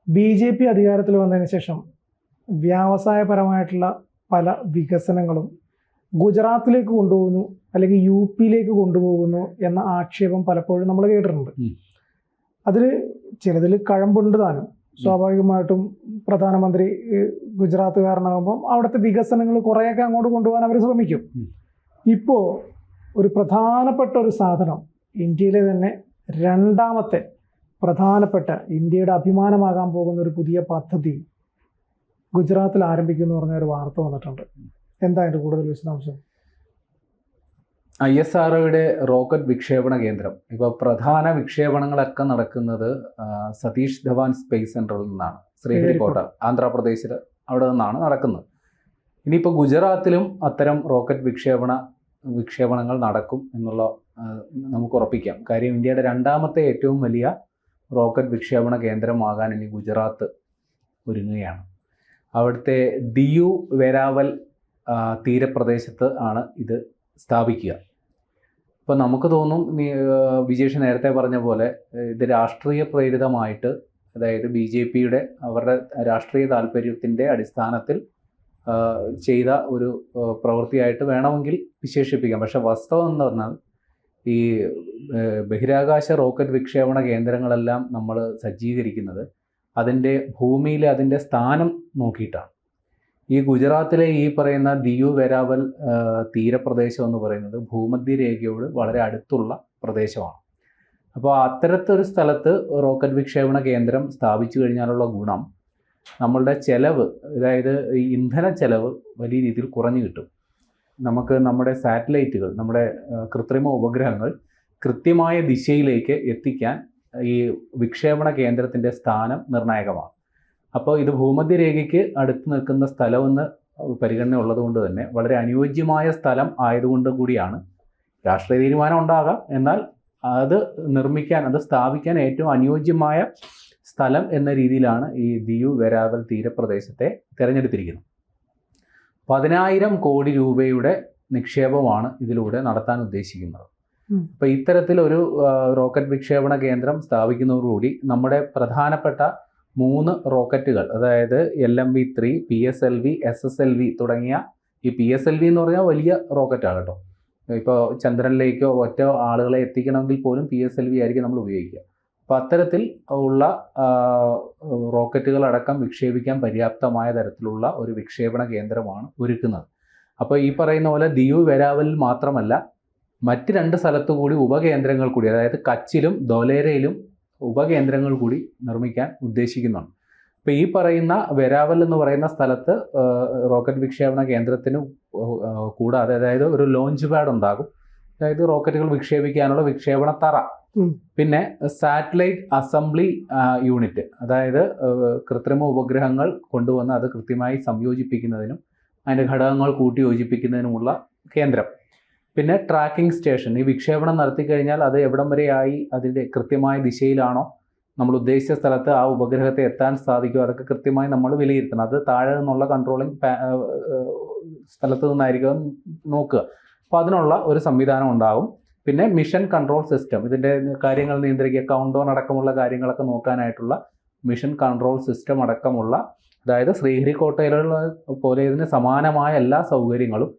BJP അധികാരത്തിൽ വന്നതിന് ശേഷം വ്യാവസായപരമായിട്ടുള്ള പല വികസനങ്ങളും ഗുജറാത്തിലേക്ക് കൊണ്ടുപോകുന്നു അല്ലെങ്കിൽ UP-യിലേക്ക് കൊണ്ടുപോകുന്നു എന്ന ആക്ഷേപം പലപ്പോഴും നമ്മൾ കേട്ടിട്ടുണ്ട്. അതിൽ ചിലതിൽ കഴമ്പുണ്ട് താനും. സ്വാഭാവികമായിട്ടും പ്രധാനമന്ത്രി ഗുജറാത്തുകാരനാകുമ്പം അവിടുത്തെ വികസനങ്ങൾ കുറേയൊക്കെ അങ്ങോട്ട് കൊണ്ടുപോകാൻ അവർ ശ്രമിക്കും. ഇപ്പോൾ ഒരു പ്രധാനപ്പെട്ട ഒരു സാധനം, ഇന്ത്യയിലെ തന്നെ രണ്ടാമത്തെ പ്രധാനപ്പെട്ട, ഇന്ത്യയുടെ അഭിമാനമാകാൻ പോകുന്ന ഒരു പുതിയ പദ്ധതി ഗുജറാത്തിൽ ആരംഭിക്കുന്നു പറഞ്ഞ ഒരു വാർത്ത വന്നിട്ടുണ്ട്. എന്താ അതിൻ്റെ കൂടുതൽ വിശദാംശം? ISROയുടെ റോക്കറ്റ് വിക്ഷേപണ കേന്ദ്രം. ഇപ്പോൾ പ്രധാന വിക്ഷേപണങ്ങളൊക്കെ നടക്കുന്നത് സതീഷ് ധവാൻ സ്പേസ് സെന്ററിൽ നിന്നാണ്. ശ്രീഹരിക്കോട്ട, ആന്ധ്രാപ്രദേശിൽ, അവിടെ നിന്നാണ് നടക്കുന്നത്. ഇനിയിപ്പോൾ ഗുജറാത്തിലും അത്തരം റോക്കറ്റ് വിക്ഷേപണങ്ങൾ നടക്കും എന്നുള്ള നമുക്ക് ഉറപ്പിക്കാം. കാര്യം ഇന്ത്യയുടെ രണ്ടാമത്തെ ഏറ്റവും വലിയ റോക്കറ്റ് വിക്ഷേപണ കേന്ദ്രമാകാൻ ഇനി ഗുജറാത്ത് ഒരുങ്ങുകയാണ്. അവിടുത്തെ ദിയു വെരാവൽ തീരപ്രദേശത്ത് ആണ് ഇത് സ്ഥാപിക്കുക. ഇപ്പോൾ നമുക്ക് തോന്നും, വിജേഷ് നേരത്തെ പറഞ്ഞ പോലെ, ഇത് രാഷ്ട്രീയ പ്രേരിതമായിട്ട്, അതായത് BJP-യുടെ അവരുടെ രാഷ്ട്രീയ താല്പര്യത്തിൻ്റെ അടിസ്ഥാനത്തിൽ ചെയ്ത ഒരു പ്രവൃത്തിയായിട്ട് വേണമെങ്കിൽ വിശേഷിപ്പിക്കാം. പക്ഷെ വാസ്തവം എന്ന് പറഞ്ഞാൽ ഈ ബഹിരാകാശ റോക്കറ്റ് വിക്ഷേപണ കേന്ദ്രങ്ങളെല്ലാം നമ്മൾ സജ്ജീകരിക്കുന്നത് അതിൻ്റെ ഭൂമിയിലെ അതിൻ്റെ സ്ഥാനം നോക്കിയിട്ടാണ്. ഈ ഗുജറാത്തിലെ ഈ പറയുന്ന ദിയു വെരാവൽ തീരപ്രദേശം എന്ന് പറയുന്നത് ഭൂമധ്യരേഖയോട് വളരെ അടുത്തുള്ള പ്രദേശമാണ്. അപ്പോൾ അത്തരത്തൊരു സ്ഥലത്ത് റോക്കറ്റ് വിക്ഷേപണ കേന്ദ്രം സ്ഥാപിച്ചു കഴിഞ്ഞാലുള്ള ഗുണം, നമ്മളുടെ ചെലവ്, അതായത് ഈ ഇന്ധന ചെലവ് വലിയ രീതിയിൽ കുറഞ്ഞു കിട്ടും. നമുക്ക് നമ്മുടെ സാറ്റലൈറ്റുകൾ, നമ്മുടെ കൃത്രിമ ഉപഗ്രഹങ്ങൾ കൃത്യമായ ദിശയിലേക്ക് എത്തിക്കാൻ ഈ വിക്ഷേപണ കേന്ദ്രത്തിൻ്റെ സ്ഥാനം നിർണായകമാണ്. അപ്പോൾ ഇത് ഭൂമധ്യരേഖയ്ക്ക് അടുത്ത് നിൽക്കുന്ന സ്ഥലമെന്ന് പരിഗണന ഉള്ളതുകൊണ്ട് തന്നെ വളരെ അനുയോജ്യമായ സ്ഥലം ആയതുകൊണ്ട് കൂടിയാണ്. രാഷ്ട്രീയ തീരുമാനം ഉണ്ടാകാം, എന്നാൽ അത് നിർമ്മിക്കാൻ, അത് സ്ഥാപിക്കാൻ ഏറ്റവും അനുയോജ്യമായ സ്ഥലം എന്ന രീതിയിലാണ് ഈ ദിയു വെരാവൽ തീരപ്രദേശത്തെ തിരഞ്ഞെടുത്തിരിക്കുന്നത്. 10,000 കോടി രൂപയുടെ നിക്ഷേപമാണ് ഇതിലൂടെ നടത്താൻ ഉദ്ദേശിക്കുന്നത്. അപ്പോൾ ഇത്തരത്തിലൊരു റോക്കറ്റ് വിക്ഷേപണ കേന്ദ്രം സ്ഥാപിക്കുന്നതോടുകൂടി നമ്മുടെ പ്രധാനപ്പെട്ട 3 റോക്കറ്റുകൾ, അതായത് LMV-3, PSLV, SSLV തുടങ്ങിയ, ഈ PSLV എന്ന് പറഞ്ഞാൽ വലിയ റോക്കറ്റാണ് കേട്ടോ. ഇപ്പോൾ ചന്ദ്രനിലേക്കോ ഒറ്റ ആളുകളെ എത്തിക്കണമെങ്കിൽ പോലും PSLV ആയിരിക്കും നമ്മൾ ഉപയോഗിക്കുക. അപ്പോൾ അത്തരത്തിൽ ഉള്ള റോക്കറ്റുകളടക്കം വിക്ഷേപിക്കാൻ പര്യാപ്തമായ തരത്തിലുള്ള ഒരു വിക്ഷേപണ കേന്ദ്രമാണ് ഒരുക്കുന്നത്. അപ്പോൾ ഈ പറയുന്ന പോലെ ദിയു വെരാവലിൽ മാത്രമല്ല, മറ്റ് 2 സ്ഥലത്തു കൂടി ഉപകേന്ദ്രങ്ങൾ കൂടി, അതായത് കച്ചിലും ധോലേരയിലും ഉപകേന്ദ്രങ്ങൾ കൂടി നിർമ്മിക്കാൻ ഉദ്ദേശിക്കുന്നുണ്ട്. അപ്പോൾ ഈ പറയുന്ന വെരാവൽ എന്ന് പറയുന്ന സ്ഥലത്ത് റോക്കറ്റ് വിക്ഷേപണ കേന്ദ്രത്തിന് കൂടാതെ, അതായത് ഒരു ലോഞ്ച് പാഡ് ഉണ്ടാകും, അതായത് റോക്കറ്റുകൾ വിക്ഷേപിക്കാനുള്ള വിക്ഷേപണ തറ, പിന്നെ സാറ്റലൈറ്റ് അസംബ്ലി യൂണിറ്റ്, അതായത് കൃത്രിമ ഉപഗ്രഹങ്ങൾ കൊണ്ടുവന്ന് അത് കൃത്യമായി സംയോജിപ്പിക്കുന്നതിനും അതിൻ്റെ ഘടകങ്ങൾ കൂട്ടി യോജിപ്പിക്കുന്നതിനുമുള്ള കേന്ദ്രം, പിന്നെ ട്രാക്കിംഗ് സ്റ്റേഷൻ. ഈ വിക്ഷേപണം നടത്തിക്കഴിഞ്ഞാൽ അത് എവിടം വരെയായി, അതിൻ്റെ കൃത്യമായ ദിശയിലാണോ, നമ്മൾ ഉദ്ദേശിച്ച സ്ഥലത്ത് ആ ഉപഗ്രഹത്തെ എത്താൻ സാധിക്കുമോ, അതൊക്കെ കൃത്യമായി നമ്മൾ വിലയിരുത്തണം. അത് താഴെ നിന്നുള്ള കൺട്രോളിങ് സ്ഥലത്ത് നിന്നായിരിക്കും നോക്കുക. അപ്പോൾ അതിനുള്ള ഒരു സംവിധാനം ഉണ്ടാകും. പിന്നെ മിഷൻ കൺട്രോൾ സിസ്റ്റം, ഇതിൻ്റെ കാര്യങ്ങൾ നിയന്ത്രിക്കുക, കൗണ്ട് ഡൗൺ അടക്കമുള്ള കാര്യങ്ങളൊക്കെ നോക്കാനായിട്ടുള്ള മിഷൻ കൺട്രോൾ സിസ്റ്റം അടക്കമുള്ള, അതായത് ശ്രീഹരിക്കോട്ടയിലുള്ള പോലെ ഇതിന് സമാനമായ എല്ലാ സൗകര്യങ്ങളും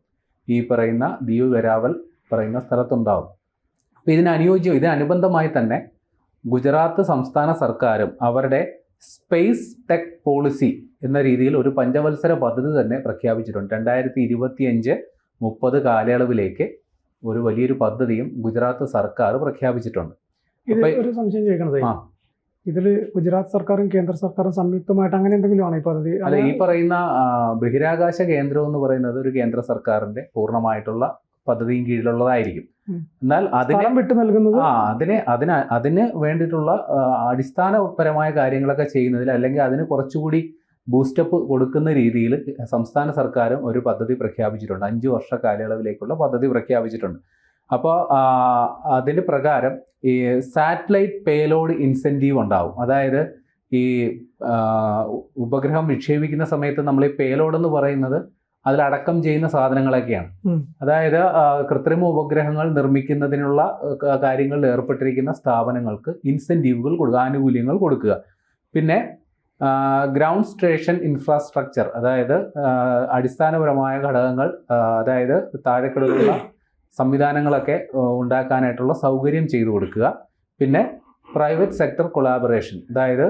ഈ പറയുന്ന ദിയു വെരാവൽ പറയുന്ന സ്ഥലത്തുണ്ടാകും. അപ്പോൾ ഇതിനനുബന്ധമായി തന്നെ ഗുജറാത്ത് സംസ്ഥാന സർക്കാരും അവരുടെ സ്പേസ് ടെക് പോളിസി എന്ന രീതിയിൽ ഒരു പഞ്ചവത്സര പദ്ധതി തന്നെ പ്രഖ്യാപിച്ചിട്ടുണ്ട്. 2025-30 കാലയളവിലേക്ക് ഒരു വലിയൊരു പദ്ധതിയും ഗുജറാത്ത് സർക്കാർ പ്രഖ്യാപിച്ചിട്ടുണ്ട്. ഒരു സംശയം ചോദിക്കണത്, ഇതിൽ ഗുജറാത്ത് സർക്കാരും കേന്ദ്ര സർക്കാരും സംയുക്തമായിട്ട് അങ്ങനെ എന്തെങ്കിലും ആണോ ഈ പദ്ധതി? അല്ല, ഈ പറയുന്ന ബഹിരാകാശ കേന്ദ്രം എന്ന് പറയുന്നത് ഒരു കേന്ദ്ര സർക്കാരിന്റെ പൂർണ്ണമായിട്ടുള്ള പദ്ധതിയും കീഴിലുള്ളതായിരിക്കും. എന്നാൽ അതിന് വേണ്ടിയിട്ടുള്ള അടിസ്ഥാനപരമായ കാര്യങ്ങളൊക്കെ ചെയ്യുന്നതിൽ, അല്ലെങ്കിൽ അതിന് കുറച്ചുകൂടി ബൂസ്റ്റപ്പ് കൊടുക്കുന്ന രീതിയിൽ സംസ്ഥാന സർക്കാരും ഒരു പദ്ധതി പ്രഖ്യാപിച്ചിട്ടുണ്ട്. 5 വർഷ കാലയളവിലേക്കുള്ള പദ്ധതി പ്രഖ്യാപിച്ചിട്ടുണ്ട്. അപ്പോൾ അതിന് പ്രകാരം ഈ സാറ്റലൈറ്റ് പേലോഡ് ഇൻസെൻറ്റീവ് ഉണ്ടാവും. അതായത് ഈ ഉപഗ്രഹം വിക്ഷേപിക്കുന്ന സമയത്ത് നമ്മൾ ഈ പേലോഡ് എന്ന് പറയുന്നത് അതിലടക്കം ചെയ്യുന്ന സാധനങ്ങളൊക്കെയാണ്. അതായത് കൃത്രിമ ഉപഗ്രഹങ്ങൾ നിർമ്മിക്കുന്നതിനുള്ള കാര്യങ്ങളിൽ ഏർപ്പെട്ടിരിക്കുന്ന സ്ഥാപനങ്ങൾക്ക് ഇൻസെൻറ്റീവുകൾ കൊടുക്കുക, ആനുകൂല്യങ്ങൾ കൊടുക്കുക. പിന്നെ ഗ്രൗണ്ട് സ്റ്റേഷൻ ഇൻഫ്രാസ്ട്രക്ചർ, അതായത് അടിസ്ഥാനപരമായ ഘടകങ്ങൾ, അതായത് താഴെക്കിടയിലുള്ള സംവിധാനങ്ങളൊക്കെ ഉണ്ടാക്കാനായിട്ടുള്ള സൗകര്യം ചെയ്തു കൊടുക്കുക. പിന്നെ പ്രൈവറ്റ് സെക്ടർ കൊളാബറേഷൻ, അതായത്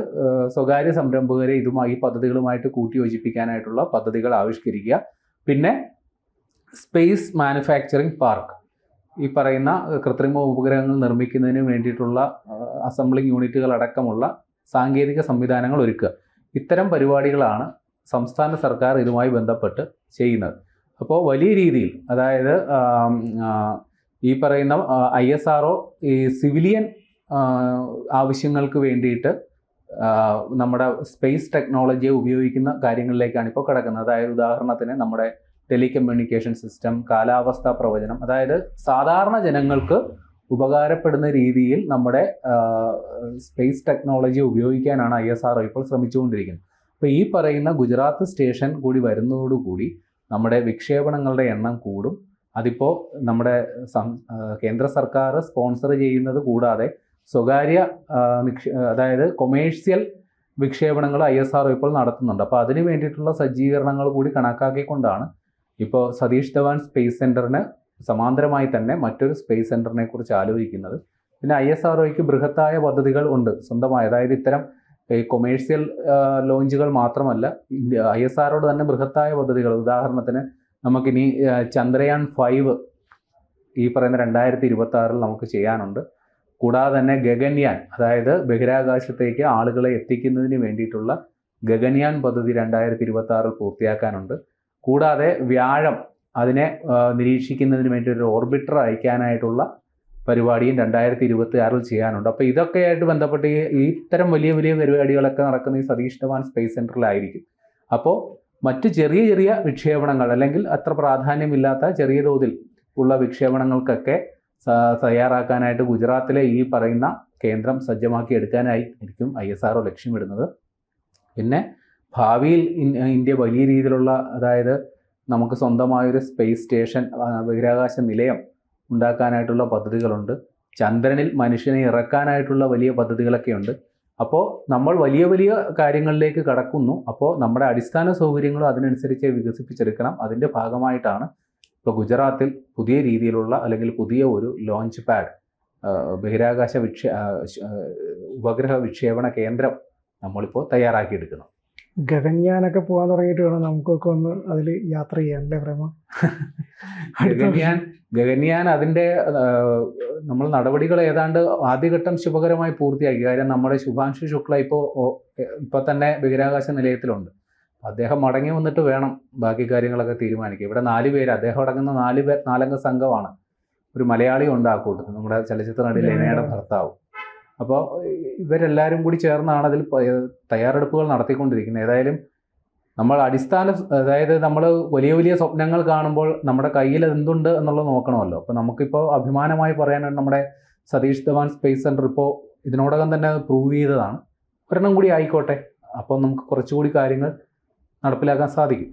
സ്വകാര്യ സംരംഭകരെ ഈ പദ്ധതികളുമായിട്ട് കൂട്ടിയോജിപ്പിക്കാനായിട്ടുള്ള പദ്ധതികൾ ആവിഷ്കരിക്കുക. പിന്നെ സ്പേസ് മാനുഫാക്ചറിംഗ് പാർക്ക്, ഈ പറയുന്ന കൃത്രിമ ഉപഗ്രഹങ്ങൾ നിർമ്മിക്കുന്നതിന് വേണ്ടിയിട്ടുള്ള അസംബ്ലിംഗ് യൂണിറ്റുകൾ അടക്കമുള്ള സാങ്കേതിക സംവിധാനങ്ങൾ ഒരുക്കുക. ഇത്തരം പരിപാടികളാണ് സംസ്ഥാന സർക്കാർ ഇതുമായി ബന്ധപ്പെട്ട് ചെയ്യുന്നത്. അപ്പോൾ വലിയ രീതിയിൽ, അതായത് ഈ പറയുന്ന ISRO ഈ സിവിലിയൻ ആവശ്യങ്ങൾക്ക് വേണ്ടിയിട്ട് നമ്മുടെ സ്പേസ് ടെക്നോളജിയെ ഉപയോഗിക്കുന്ന കാര്യങ്ങളിലേക്കാണ് ഇപ്പോൾ കിടക്കുന്നത്. അതായത് ഉദാഹരണത്തിന് നമ്മുടെ ടെലികമ്മ്യൂണിക്കേഷൻ സിസ്റ്റം, കാലാവസ്ഥാ പ്രവചനം, അതായത് സാധാരണ ജനങ്ങൾക്ക് ഉപകാരപ്പെടുന്ന രീതിയിൽ നമ്മുടെ സ്പേസ് ടെക്നോളജി ഉപയോഗിക്കാനാണ് ISRO ഇപ്പോൾ ശ്രമിച്ചുകൊണ്ടിരിക്കുന്നത്. അപ്പോൾ ഈ പറയുന്ന ഗുജറാത്ത് സ്റ്റേഷൻ കൂടി വരുന്നതോടുകൂടി നമ്മുടെ വിക്ഷേപണങ്ങളുടെ എണ്ണം കൂടും. അതിപ്പോൾ നമ്മുടെ കേന്ദ്ര സർക്കാർ സ്പോൺസർ ചെയ്യുന്നത് കൂടാതെ സ്വകാര്യ അതായത് കൊമേഴ്സ്യൽ വിക്ഷേപണങ്ങൾ ISRO ഇപ്പോൾ നടത്തുന്നുണ്ട്. അപ്പോൾ അതിന് വേണ്ടിയിട്ടുള്ള സജ്ജീകരണങ്ങൾ കൂടി കണക്കാക്കിക്കൊണ്ടാണ് ഇപ്പോൾ സതീഷ് ധവാൻ സ്പേസ് സെൻറ്ററിന് സമാന്തരമായി തന്നെ മറ്റൊരു സ്പേസ് സെൻറ്ററിനെ കുറിച്ച് ആലോചിക്കുന്നത്. പിന്നെ ISROയ്ക്ക് ബൃഹത്തായ പദ്ധതികൾ ഉണ്ട് സ്വന്തമായി, അതായത് ഇത്തരം ഈ കൊമേഴ്സ്യൽ ലോഞ്ചുകൾ മാത്രമല്ല, ISROയുടെ തന്നെ ബൃഹത്തായ പദ്ധതികൾ. ഉദാഹരണത്തിന് നമുക്കിനി ചന്ദ്രയാൻ 5 ഈ പറയുന്ന 2026 നമുക്ക് ചെയ്യാനുണ്ട്. കൂടാതെ തന്നെ ഗഗൻയാൻ, അതായത് ബഹിരാകാശത്തേക്ക് ആളുകളെ എത്തിക്കുന്നതിന് വേണ്ടിയിട്ടുള്ള ഗഗൻയാൻ പദ്ധതി 2026 പൂർത്തിയാക്കാനുണ്ട്. കൂടാതെ വ്യാഴം, അതിനെ നിരീക്ഷിക്കുന്നതിന് വേണ്ടി ഒരു ഓർബിറ്റർ അയക്കാനായിട്ടുള്ള പരിപാടിയും 2026 ചെയ്യാനുണ്ട്. അപ്പോൾ ഇതൊക്കെയായിട്ട് ബന്ധപ്പെട്ട് ഈ ഇത്തരം വലിയ വലിയ പരിപാടികളൊക്കെ നടക്കുന്ന ഈ സതീഷ് ധവാൻ സ്പേസ് സെൻറ്ററിലായിരിക്കും. അപ്പോൾ മറ്റ് ചെറിയ ചെറിയ വിക്ഷേപണങ്ങൾ, അല്ലെങ്കിൽ അത്ര പ്രാധാന്യമില്ലാത്ത ചെറിയ തോതിൽ ഉള്ള വിക്ഷേപണങ്ങൾക്കൊക്കെ തയ്യാറാക്കാനായിട്ട് ഗുജറാത്തിലെ ഈ പറയുന്ന കേന്ദ്രം സജ്ജമാക്കി എടുക്കാനായിരിക്കും ISRO ലക്ഷ്യമിടുന്നത്. പിന്നെ ഭാവിയിൽ ഇന്ത്യ വലിയ രീതിയിലുള്ള, അതായത് നമുക്ക് സ്വന്തമായൊരു സ്പേസ് സ്റ്റേഷൻ, ബഹിരാകാശ നിലയം ഉണ്ടാക്കാനായിട്ടുള്ള പദ്ധതികളുണ്ട്. ചന്ദ്രനിൽ മനുഷ്യനെ ഇറക്കാനായിട്ടുള്ള വലിയ പദ്ധതികളൊക്കെ ഉണ്ട്. അപ്പോൾ നമ്മൾ വലിയ വലിയ കാര്യങ്ങളിലേക്ക് കടക്കുന്നു. അപ്പോൾ നമ്മുടെ അടിസ്ഥാന സൗകര്യങ്ങളും അതിനനുസരിച്ച് വികസിപ്പിച്ചെടുക്കണം. അതിൻ്റെ ഭാഗമായിട്ടാണ് ഇപ്പോൾ ഗുജറാത്തിൽ പുതിയ രീതിയിലുള്ള, അല്ലെങ്കിൽ പുതിയ ഒരു ലോഞ്ച് പാഡ്, ബഹിരാകാശ ഉപഗ്രഹ വിക്ഷേപണ കേന്ദ്രം നമ്മളിപ്പോൾ തയ്യാറാക്കിയെടുക്കുന്നു. ഗഗൻയാനൊക്കെ പോകാൻ തുടങ്ങിയിട്ട് വേണം നമുക്കൊക്കെ ഒന്ന് അതിൽ യാത്ര ചെയ്യാൻ, അല്ലേ പ്രേമ? ഗഗൻയാൻ അതിൻ്റെ നമ്മൾ നടപടികൾ ഏതാണ്ട് ആദ്യഘട്ടം ശുഭകരമായി പൂർത്തിയാക്കി. കാര്യം നമ്മുടെ ശുഭാംശു ശുക്ല ഇപ്പോൾ തന്നെ ബഹിരാകാശ നിലയത്തിലുണ്ട്. അദ്ദേഹം മടങ്ങി വന്നിട്ട് വേണം ബാക്കി കാര്യങ്ങളൊക്കെ തീരുമാനിക്കുക. ഇവിടെ 4 പേര്, അദ്ദേഹം അടങ്ങുന്ന 4 സംഘമാണ്. ഒരു മലയാളി ഉണ്ട് ആ കൂട്ടത്തിൽ, നമ്മുടെ ചലച്ചിത്ര നടി ലെനയുടെ ഭർത്താവ്. അപ്പോൾ ഇവരെല്ലാവരും കൂടി ചേർന്നാണ് അതിൽ തയ്യാറെടുപ്പുകൾ നടത്തിക്കൊണ്ടിരിക്കുന്നത്. ഏതായാലും നമ്മൾ അതായത് നമ്മൾ വലിയ വലിയ സ്വപ്നങ്ങൾ കാണുമ്പോൾ നമ്മുടെ കയ്യിൽ എന്തുണ്ട് എന്നുള്ളത് നോക്കണമല്ലോ. അപ്പോൾ നമുക്കിപ്പോൾ അഭിമാനമായി പറയാനാണ് നമ്മുടെ സതീഷ് ധവാൻ സ്പേസ് സെൻറ്റർ ഇപ്പോൾ ഇതിനോടകം തന്നെ പ്രൂവ് ചെയ്തതാണ്. ഒരെണ്ണം കൂടി ആയിക്കോട്ടെ, അപ്പോൾ നമുക്ക് കുറച്ചുകൂടി കാര്യങ്ങൾ നടപ്പിലാക്കാൻ സാധിക്കും.